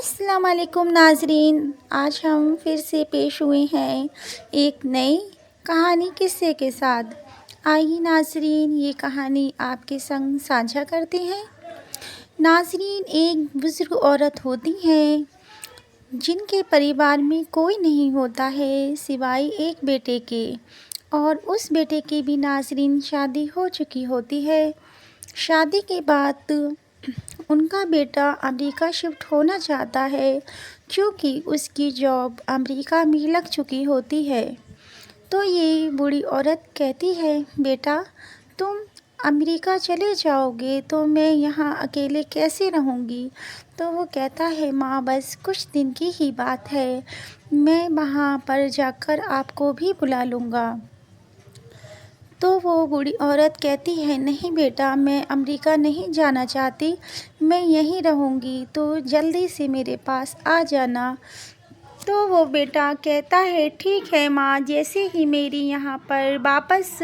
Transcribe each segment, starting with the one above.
السلام علیکم ناظرین، آج ہم پھر سے پیش ہوئے ہیں ایک نئی کہانی قصے کے ساتھ۔ آئیے ناظرین، یہ کہانی آپ کے سنگ ساجھا کرتے ہیں۔ ناظرین، ایک بزرگ عورت ہوتی ہیں جن کے پریوار میں کوئی نہیں ہوتا ہے سوائے ایک بیٹے کے، اور اس بیٹے کی بھی ناظرین شادی ہو چکی ہوتی ہے۔ شادی کے بعد ان کا بیٹا امریکہ شفٹ ہونا چاہتا ہے کیونکہ اس کی جاب امریکہ میں لگ چکی ہوتی ہے۔ تو یہ بوڑھی عورت کہتی ہے، بیٹا تم امریکہ چلے جاؤ گے تو میں یہاں اکیلے کیسے رہوں گی؟ تو وہ کہتا ہے، ماں بس کچھ دن کی ہی بات ہے، میں وہاں پر جا کر آپ کو بھی بلا لوں گا۔ تو وہ بوڑھی عورت کہتی ہے، نہیں بیٹا، میں امریکہ نہیں جانا چاہتی، میں یہیں رہوں گی، تو جلدی سے میرے پاس آ جانا۔ تو وہ بیٹا کہتا ہے، ٹھیک ہے ماں، جیسے ہی میری یہاں پر واپس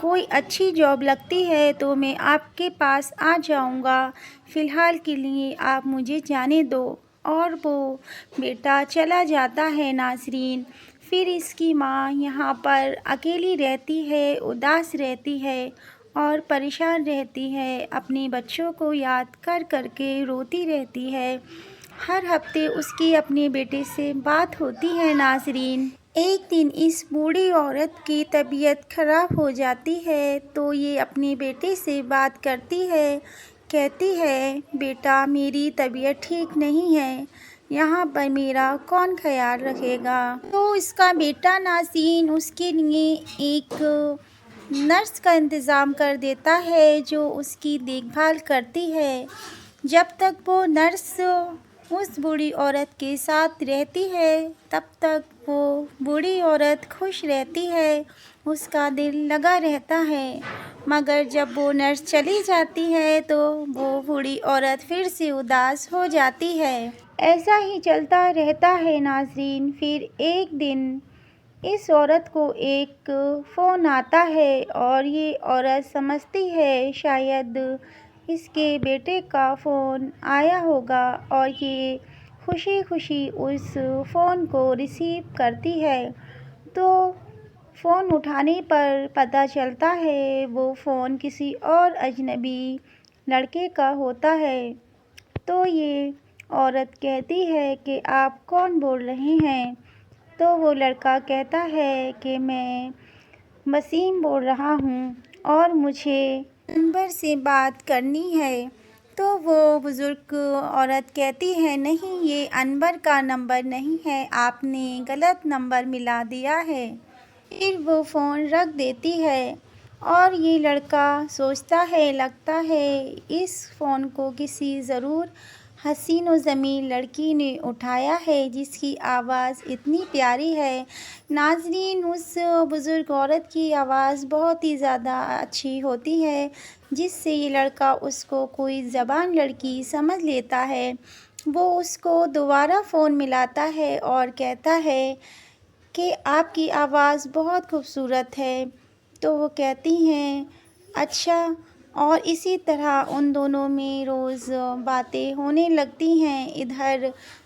کوئی اچھی جاب لگتی ہے تو میں آپ کے پاس آ جاؤں گا، فی الحال کے لیے آپ مجھے جانے دو۔ اور وہ بیٹا چلا جاتا ہے ناظرین۔ پھر اس کی ماں یہاں پر اکیلی رہتی ہے، اداس رہتی ہے اور پریشان رہتی ہے، اپنے بچوں کو یاد کر کر کے روتی رہتی ہے۔ ہر ہفتے اس کی اپنے بیٹے سے بات ہوتی ہے ناظرین۔ ایک دن اس بوڑھی عورت کی طبیعت خراب ہو جاتی ہے تو یہ اپنے بیٹے سے بات کرتی ہے، کہتی ہے، بیٹا میری طبیعت ٹھیک نہیں ہے، یہاں پر میرا کون خیال رکھے گا؟ تو اس کا بیٹا ناظرین اس کے لیے ایک نرس کا انتظام کر دیتا ہے جو اس کی دیکھ بھال کرتی ہے۔ جب تک وہ نرس اس بوڑھی عورت کے ساتھ رہتی ہے تب تک وہ بوڑھی عورت خوش رہتی ہے، اس کا دل لگا رہتا ہے، مگر جب وہ نرس چلی جاتی ہے تو وہ بوڑھی عورت پھر سے اداس ہو جاتی ہے۔ ایسا ہی چلتا رہتا ہے ناظرین۔ پھر ایک دن اس عورت کو ایک فون آتا ہے اور یہ عورت سمجھتی ہے شاید اس کے بیٹے کا فون آیا ہوگا، اور یہ خوشی خوشی اس فون کو ریسیو کرتی ہے۔ تو فون اٹھانے پر پتہ چلتا ہے وہ فون کسی اور اجنبی لڑکے کا ہوتا ہے۔ تو یہ عورت کہتی ہے کہ آپ کون بول رہے ہیں؟ تو وہ لڑکا کہتا ہے کہ میں وسیم بول رہا ہوں اور مجھے انور سے بات کرنی ہے۔ تو وہ بزرگ عورت کہتی ہے، نہیں، یہ انور کا نمبر نہیں ہے، آپ نے غلط نمبر ملا دیا ہے۔ پھر وہ فون رکھ دیتی ہے اور یہ لڑکا سوچتا ہے، لگتا ہے اس فون کو کسی ضرور حسین و جمیل لڑکی نے اٹھایا ہے جس کی آواز اتنی پیاری ہے۔ ناظرین، اس بزرگ عورت کی آواز بہت ہی زیادہ اچھی ہوتی ہے جس سے یہ لڑکا اس کو کوئی زبان لڑکی سمجھ لیتا ہے۔ وہ اس کو دوبارہ فون ملاتا ہے اور کہتا ہے کہ آپ کی آواز بہت خوبصورت ہے۔ تو وہ کہتی ہیں، اچھا، اور اسی طرح ان دونوں میں روز باتیں ہونے لگتی ہیں۔ ادھر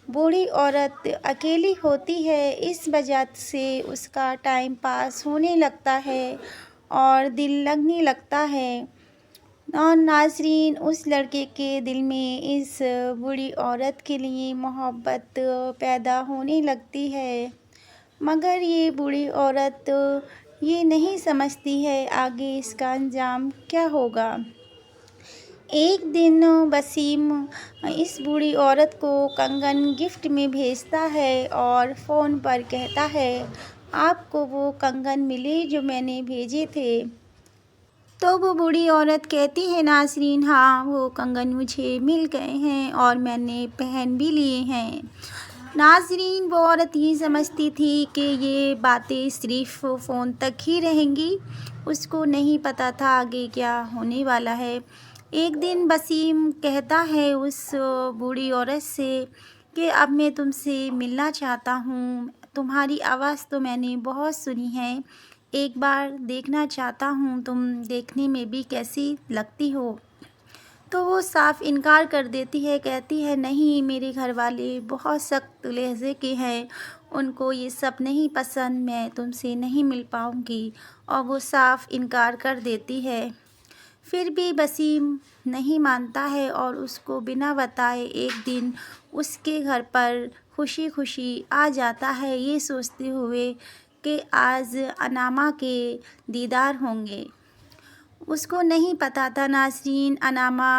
بوڑھی عورت اکیلی ہوتی ہے، اس وجہ سے اس کا ٹائم پاس ہونے لگتا ہے اور دل لگنے لگتا ہے۔ اور ناظرین، اس لڑکے کے دل میں اس بوڑھی عورت کے لیے محبت پیدا ہونے لگتی ہے، مگر یہ بوڑھی عورت یہ نہیں سمجھتی ہے آگے اس کا انجام کیا ہوگا۔ ایک دن وسیم اس بوڑھی عورت کو کنگن گفٹ میں بھیجتا ہے اور فون پر کہتا ہے، آپ کو وہ کنگن ملے جو میں نے بھیجے تھے؟ تو وہ بوڑھی عورت کہتی ہے، ناظرین، ہاں، وہ کنگن مجھے مل گئے ہیں اور میں نے پہن بھی لیے ہیں۔ ناظرین، وہ عورت یہ سمجھتی تھی کہ یہ باتیں صرف فون تک ہی رہیں گی، اس کو نہیں پتہ تھا آگے کیا ہونے والا ہے۔ ایک دن وسیم کہتا ہے اس بوڑھی عورت سے کہ اب میں تم سے ملنا چاہتا ہوں، تمہاری آواز تو میں نے بہت سنی ہے، ایک بار دیکھنا چاہتا ہوں تم دیکھنے میں بھی کیسی لگتی ہو۔ تو وہ صاف انکار کر دیتی ہے، کہتی ہے نہیں، میرے گھر والے بہت سخت لہجے کے ہیں، ان کو یہ سب نہیں پسند، میں تم سے نہیں مل پاؤں گی، اور وہ صاف انکار کر دیتی ہے۔ پھر بھی وسیم نہیں مانتا ہے اور اس کو بنا بتائے ایک دن اس کے گھر پر خوشی خوشی آ جاتا ہے، یہ سوچتے ہوئے کہ آج انعامہ کے دیدار ہوں گے۔ اس کو نہیں پتہ تھا ناظرین، انعامہ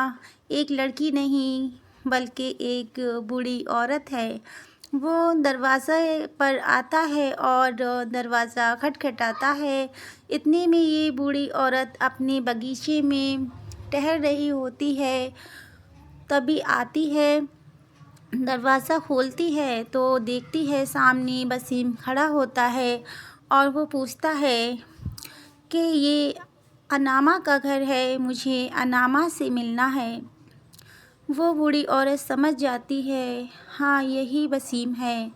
ایک لڑکی نہیں بلکہ ایک بوڑھی عورت ہے۔ وہ دروازے پر آتا ہے اور دروازہ کھٹکھٹاتا ہے۔ اتنے میں یہ بوڑھی عورت اپنے باغیچے میں ٹہل رہی ہوتی ہے، تبھی آتی ہے، دروازہ کھولتی ہے تو دیکھتی ہے سامنے وسیم کھڑا ہوتا ہے اور وہ پوچھتا ہے کہ یہ انعامہ کا گھر ہے، مجھے انعامہ سے ملنا ہے۔ وہ بوڑھی عورت سمجھ جاتی ہے ہاں یہی وسیم ہے،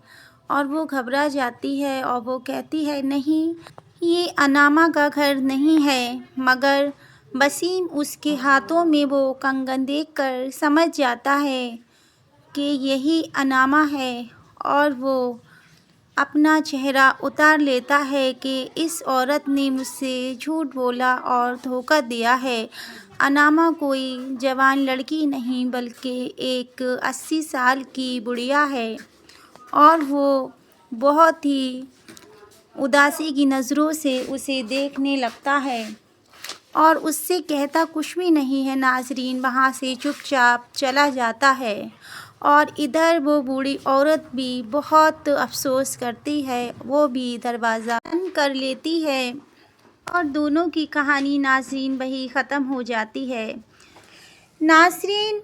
اور وہ گھبرا جاتی ہے اور وہ کہتی ہے نہیں، یہ انعامہ کا گھر نہیں ہے۔ مگر وسیم اس کے ہاتھوں میں وہ کنگن دیکھ کر سمجھ جاتا ہے کہ یہی انعامہ ہے، اور وہ اپنا چہرہ اتار لیتا ہے کہ اس عورت نے مجھ سے جھوٹ بولا اور دھوکہ دیا ہے۔ انعامہ کوئی جوان لڑکی نہیں بلکہ ایک 80 سال کی بڑھیا ہے، اور وہ بہت ہی اداسی کی نظروں سے اسے دیکھنے لگتا ہے اور اس سے کہتا کچھ بھی نہیں ہے ناظرین، وہاں سے چپ چاپ چلا جاتا ہے۔ اور ادھر وہ بوڑھی عورت بھی بہت افسوس کرتی ہے، وہ بھی دروازہ بند کر لیتی ہے، اور دونوں کی کہانی ناظرین وہی ختم ہو جاتی ہے۔ ناظرین،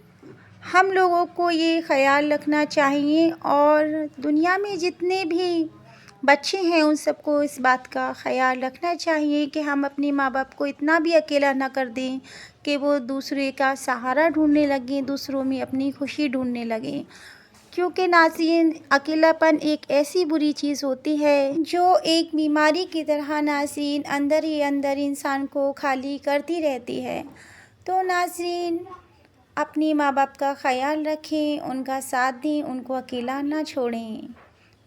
ہم لوگوں کو یہ خیال رکھنا چاہیے اور دنیا میں جتنے بھی بچے ہیں ان سب کو اس بات کا خیال رکھنا چاہیے کہ ہم اپنے ماں باپ کو اتنا بھی اکیلا نہ کر دیں کہ وہ دوسرے کا سہارا ڈھونڈنے لگیں، دوسروں میں اپنی خوشی ڈھونڈنے لگیں، کیونکہ ناظرین اکیلا پن ایک ایسی بری چیز ہوتی ہے جو ایک بیماری کی طرح ناظرین اندر ہی اندر انسان کو خالی کرتی رہتی ہے۔ تو ناظرین اپنے ماں باپ کا خیال رکھیں، ان کا ساتھ دیں، ان کو اکیلا نہ چھوڑیں،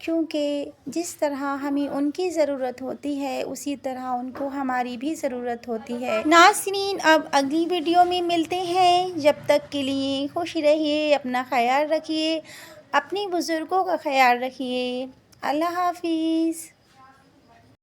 کیونکہ جس طرح ہمیں ان کی ضرورت ہوتی ہے اسی طرح ان کو ہماری بھی ضرورت ہوتی ہے۔ ناظرین اب اگلی ویڈیو میں ملتے ہیں، جب تک کے لیے خوش رہیے، اپنا خیال رکھیے، اپنے بزرگوں کا خیال رکھیے۔ اللہ حافظ۔